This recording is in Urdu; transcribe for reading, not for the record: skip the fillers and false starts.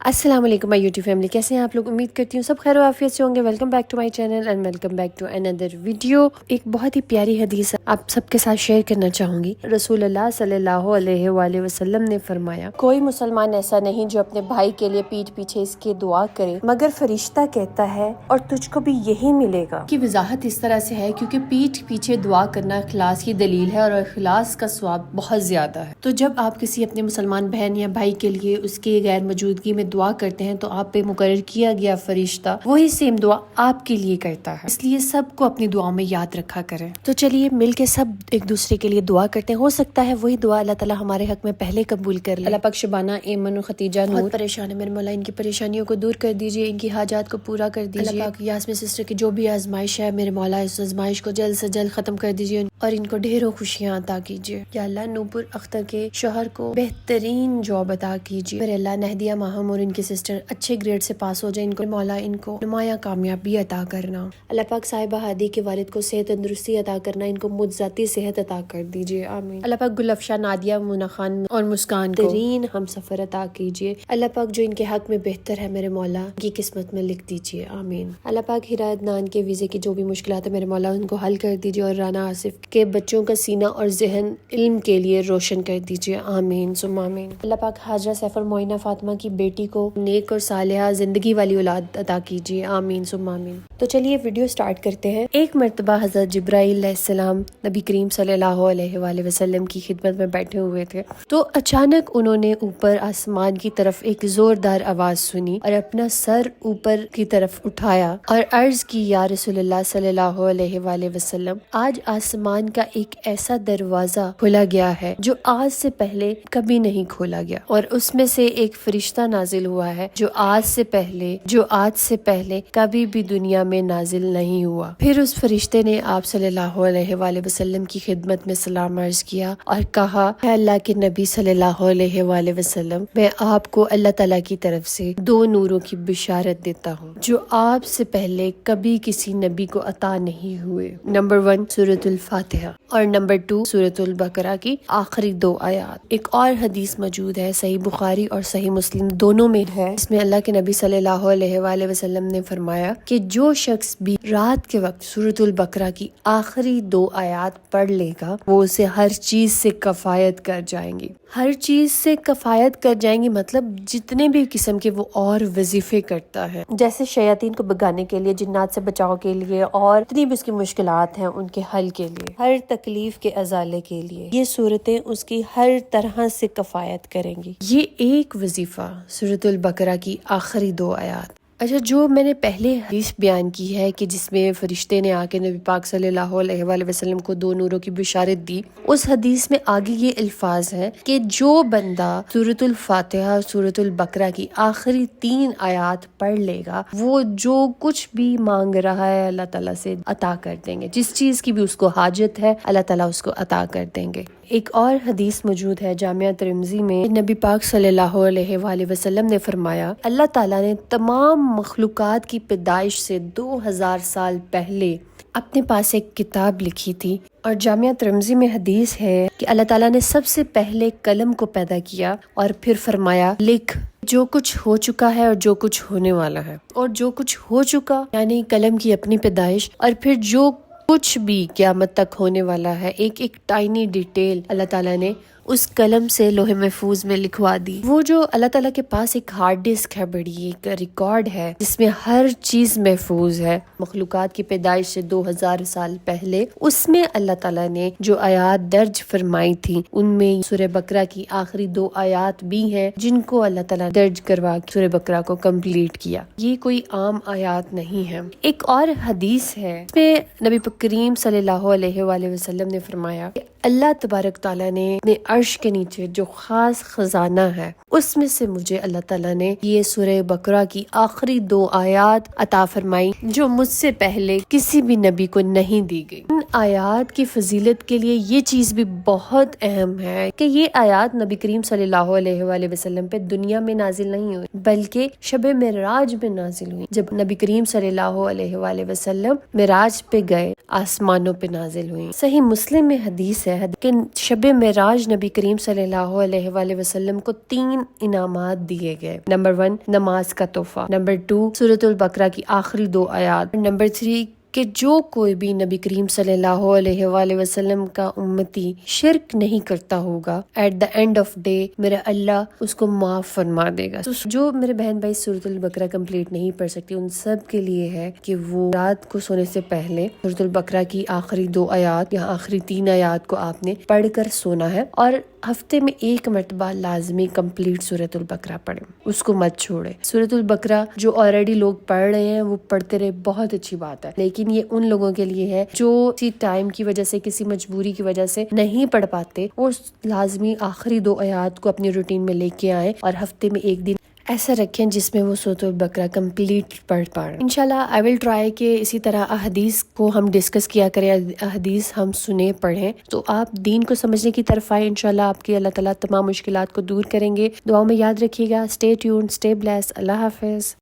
السلام علیکم مائی یوٹیوب فیملی، کیسے ہیں آپ لوگ؟ امید کرتی ہوں سب خیر و عافیت سے ہوں گے۔ Welcome back to my channel and welcome back to another video. ایک بہت ہی پیاری حدیث آپ سب کے ساتھ شیئر کرنا چاہوں گی۔ رسول اللہ صلی اللہ علیہ وآلہ وسلم نے فرمایا، کوئی مسلمان ایسا نہیں جو اپنے بھائی کے لیے پیٹھ پیچھے اس کی دعا کرے مگر فرشتہ کہتا ہے اور تجھ کو بھی یہی ملے گا۔ کی وضاحت اس طرح سے ہے کیونکہ پیٹھ پیچھے دعا کرنا اخلاص کی دلیل ہے اور اخلاص کا ثواب بہت زیادہ ہے۔ تو جب آپ کسی اپنے مسلمان بہن یا بھائی کے لیے اس کی غیر موجودگی میں دعا کرتے ہیں تو آپ پہ مقرر کیا گیا فرشتہ وہی سیم دعا آپ کے لیے کرتا ہے، اس لیے سب کو اپنی دعاؤں میں یاد رکھا کریں۔ تو چلیے مل کے سب ایک دوسرے کے لیے دعا کرتے ہیں، ہو سکتا ہے وہی دعا اللہ تعالیٰ ہمارے حق میں پہلے قبول کر لے۔ اللہ پاک شبانہ، ایمن و ختیجہ نور بہت پریشان ہے، میرے مولا ان کی پریشانیوں کو دور کر دیجیے، ان کی حاجات کو پورا کر دیجیے۔ اللہ پاک یاسمین سسٹر کی جو بھی آزمائش ہے میرے مولا اس آزمائش کو جلد سے جلد ختم کر دیجیے اور ان کو ڈھیروں خوشیاں عطا کیجیے۔ یا اللہ نوپر اختر کے شوہر کو بہترین جاب عطا کیجیے۔ میرے اللہ نہدیہ ماہم اور ان کی سسٹر اچھے گریڈ سے پاس ہو جائے، ان کو مولا ان کو نمایاں کامیابی عطا کرنا۔ اللہ پاک صاحبہ ہادی کے والد کو صحت تندرستی عطا کرنا، ان کو مجزاتی صحت عطا کر دیجیے، آمین۔ اللہ پاک گل افشاں، نادیہ، مونا خان اور مسکان کو بہترین ہم سفر عطا کیجیے۔ اللہ پاک جو ان کے حق میں بہتر ہے میرے مولا ان کی قسمت میں لکھ دیجیے، آمین۔ اللہ پاک ہدایت نان کے ویزے کی جو بھی مشکلات ہے میرے مولا ان کو حل کر دیجیے اور رانا آصف کے بچوں کا سینہ اور ذہن علم کے لیے روشن کر دیجیے، آمین ثم آمین۔ اللہ پاک حاجرہ سیف اور معینہ فاطمہ کی بیٹی کو نیک اور صالحہ زندگی والی اولاد عطا کیجیے، آمین ثم آمین۔ تو چلیے ویڈیو سٹارٹ کرتے ہیں۔ ایک مرتبہ حضرت جبرائیل علیہ السلام نبی کریم صلی اللہ علیہ وآلہ وسلم کی خدمت میں بیٹھے ہوئے تھے تو اچانک انہوں نے اوپر آسمان کی طرف ایک زوردار آواز سنی اور اپنا سر اوپر کی طرف اٹھایا اور عرض کی، یا رسول اللہ صلی اللہ علیہ وآلہ وسلم، آج آسمان کا ایک ایسا دروازہ کھولا گیا ہے جو آج سے پہلے کبھی نہیں کھولا گیا، اور اس میں سے ایک فرشتہ نازل ہوا ہے جو آج سے پہلے کبھی بھی دنیا میں نازل نہیں ہوا۔ پھر اس فرشتے نے آپ صلی اللہ علیہ وآلہ وسلم کی خدمت میں سلام عرض کیا اور کہا، اے اللہ کے نبی صلی اللہ علیہ وآلہ وسلم، میں آپ کو اللہ تعالیٰ کی طرف سے دو نوروں کی بشارت دیتا ہوں جو آپ سے پہلے کبھی کسی نبی کو عطا نہیں ہوئے۔ نمبر 1 سورۃ الفاتحہ اور نمبر 2 سورۃ البقرہ کی آخری 2 آیات۔ ایک اور حدیث موجود ہے، صحیح بخاری اور صحیح مسلم دونوں میں ہے، اس میں اللہ کے نبی صلی اللہ علیہ وآلہ وسلم نے فرمایا کہ جو شخص بھی رات کے وقت سورۃ البقرہ کی آخری 2 آیات پڑھ لے گا وہ اسے ہر چیز سے کفایت کر جائیں گی۔ ہر چیز سے کفایت کر جائیں گی مطلب جتنے بھی قسم کے وہ اور وظیفے کرتا ہے، جیسے شیاطین کو بھگانے کے لیے، جنات سے بچاؤ کے لیے، اور جتنی بھی اس کی مشکلات ہیں ان کے حل کے لیے، ہر تکلیف کے ازالے کے لیے، یہ صورتیں اس کی ہر طرح سے کفایت کریں گی۔ یہ ایک وظیفہ سورۃ البقرہ کی آخری 2 آیات۔ اچھا، جو میں نے پہلے حدیث بیان کی ہے کہ جس میں فرشتے نے آ کے نبی پاک صلی اللہ علیہ وآلہ وسلم کو 2 نوروں کی بشارت دی، اس حدیث میں آگے یہ الفاظ ہیں کہ جو بندہ سورۃ الفاتحہ اور سورۃ البقرہ کی آخری 3 آیات پڑھ لے گا وہ جو کچھ بھی مانگ رہا ہے اللہ تعالیٰ سے عطا کر دیں گے، جس چیز کی بھی اس کو حاجت ہے اللہ تعالیٰ اس کو عطا کر دیں گے۔ ایک اور حدیث موجود ہے جامعہ ترمذی میں، نبی پاک صلی اللہ علیہ وآلہ وسلم نے فرمایا، اللہ تعالیٰ نے تمام مخلوقات کی پیدائش سے 2000 سال پہلے اپنے پاس ایک کتاب لکھی تھی، اور جامعہ ترمذی میں حدیث ہے کہ اللہ تعالیٰ نے سب سے پہلے قلم کو پیدا کیا اور پھر فرمایا، لکھ جو کچھ ہو چکا ہے اور جو کچھ ہونے والا ہے۔ اور جو کچھ ہو چکا یعنی قلم کی اپنی پیدائش، اور پھر جو کچھ بھی قیامت تک ہونے والا ہے، ایک ایک ٹائنی ڈیٹیل اللہ تعالیٰ نے اس قلم سے لوح محفوظ میں لکھوا دی۔ وہ جو اللہ تعالیٰ کے پاس ایک ہارڈ ڈسک ہے، بڑی ایک ریکارڈ ہے جس میں ہر چیز محفوظ ہے مخلوقات کی پیدائش سے 2000 سال پہلے، اس میں اللہ تعالیٰ نے جو آیات درج فرمائی تھی ان میں سورہ بقرہ کی آخری 2 آیات بھی ہیں جن کو اللہ تعالیٰ درج کروا کے سورہ بقرہ کو کمپلیٹ کیا۔ یہ کوئی عام آیات نہیں ہے۔ ایک اور حدیث ہے، اس میں نبی کریم صلی اللہ علیہ وآلہ وسلم نے فرمایا کہ اللہ تبارک تعالیٰ نے اپنے عرش کے نیچے جو خاص خزانہ ہے اس میں سے مجھے اللہ تعالیٰ نے یہ سورہ بقرہ کی آخری 2 آیات عطا فرمائی جو مجھ سے پہلے کسی بھی نبی کو نہیں دی گئی۔ ان آیات کی فضیلت کے لیے یہ چیز بھی بہت اہم ہے کہ یہ آیات نبی کریم صلی اللہ علیہ وآلہ وسلم پہ دنیا میں نازل نہیں ہوئی بلکہ شب معراج میں نازل ہوئی، جب نبی کریم صلی اللہ علیہ وآلہ وسلم معراج پہ گئے آسمانوں پہ نازل ہوئی۔ صحیح مسلم میں حدیث ہے ہے کہ شب معراج نبی کریم صلی اللہ علیہ وآلہ وسلم کو 3 انعامات دیے گئے. نمبر 1 نماز کا تحفہ، نمبر 2 سورۃ البقرہ کی آخری 2 آیات، نمبر 3 کہ جو کوئی بھی نبی کریم صلی اللہ علیہ وآلہ وسلم کا امتی شرک نہیں کرتا ہوگا، at the end of day میرا اللہ اس کو معاف فرما دے گا. تو جو میرے بہن بھائی سورۃ البقرہ کمپلیٹ نہیں پڑھ سکتے، ان سب کے لیے ہے کہ وہ رات کو سونے سے پہلے سورۃ البقرہ کی آخری 2 آیات یا آخری 3 آیات کو آپ نے پڑھ کر سونا ہے، اور ہفتے میں 1 مرتبہ لازمی کمپلیٹ سورۃ البقرہ پڑھیں، اس کو مت چھوڑے. سورۃ البقرہ جو آلریڈی لوگ پڑھ رہے ہیں وہ پڑھتے رہے، بہت اچھی بات ہے، لیکن یہ ان لوگوں کے لیے ہے جو کسی ٹائم کی وجہ سے، کسی مجبوری کی وجہ سے نہیں پڑھ پاتے، وہ لازمی آخری 2 آیات کو اپنی روٹین میں لے کے آئیں اور ہفتے میں 1 دن ایسا رکھیں جس میں وہ سورۃ البقرہ کمپلیٹ پڑھ پائیں. انشاءاللہ آئی ول ٹرائی کہ اسی طرح احادیث کو ہم ڈسکس کیا کریں، احادیث ہم سنیں پڑھیں، تو آپ دین کو سمجھنے کی طرف آئیں. انشاءاللہ آپ کی اللہ تعالیٰ تمام مشکلات کو دور کریں گے. دعاؤں میں یاد رکھیے گا. Stay tune, stay bless. اللہ حافظ.